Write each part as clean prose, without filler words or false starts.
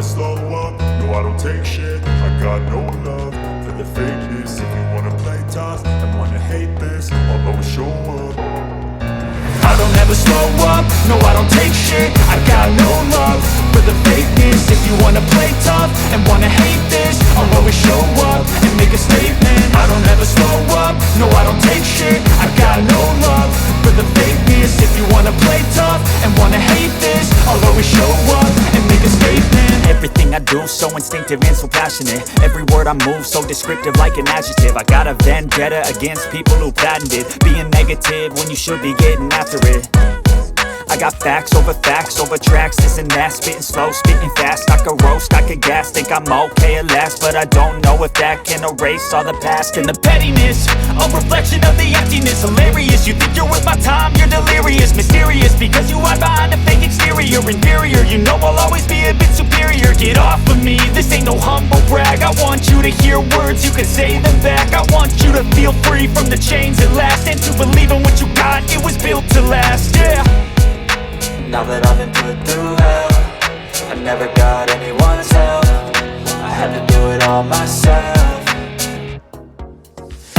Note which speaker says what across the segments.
Speaker 1: never slow up, no I don't take shit. I got no love for the fakeness. If you wanna play tough and wanna hate this, I'll always show up.
Speaker 2: I don't ever slow up, no I don't take shit. I got no love for the fakeness. If you wanna play tough and wanna hate this, I'll always show up and make a statement. I don't ever slow up, no I don't take shit. I got no love for the fakeness. If you wanna play tough and wanna hate this, I'll always show up and make a statement. Everything I do so instinctive and so passionate. Every word I move so descriptive like an adjective. I got a vendetta against people who patented being negative when you should be getting after it. I got facts over tracks, this and that. Spitting slow, spitting fast, I could roast, I could gas. Think I'm okay at last, but I don't know if that can erase all the past. And the pettiness, a reflection of the emptiness. Hilarious, you think you're worth my time, you're delirious. Mysterious, because you hide behind a fake exterior. Inferior, you know I'll always be a bit superior. Get off of me, this ain't no humble brag. I want you to hear words, you can say them back. I want you to feel free from the chains at last, and to believe in what you got, it was built to last, yeah.
Speaker 3: Now that I've been put through hell, I never got anyone's help. I had to do it all myself.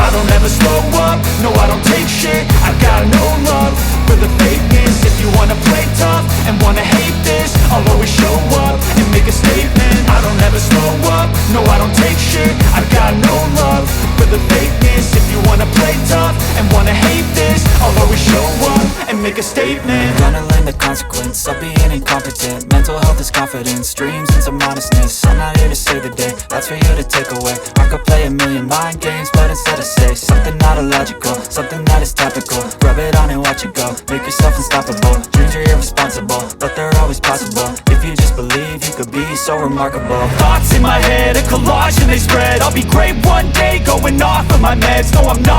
Speaker 2: I don't ever slow up, no I don't take shit. I got no love for the fakeness. If you wanna play tough and wanna hate this, I'll always show up and make a statement. I don't ever slow up, no I don't take shit. I got no love for the fakeness. If you wanna play tough and wanna hate this, I'll always show up and make a statement.
Speaker 3: Gonna learn the consequence of being incompetent. Mental health is confidence, dreams and some modestness. I'm not here to save the day, that's for you to take away. I could play a million mind games, but instead I say something not illogical, something that is topical. Rub it on and watch it go, make yourself unstoppable. Dreams are irresponsible, but they're always possible. If you just believe, you could be so remarkable.
Speaker 2: Thoughts in my head, a collage and they spread. I'll be great one day, going off of my meds. No I'm not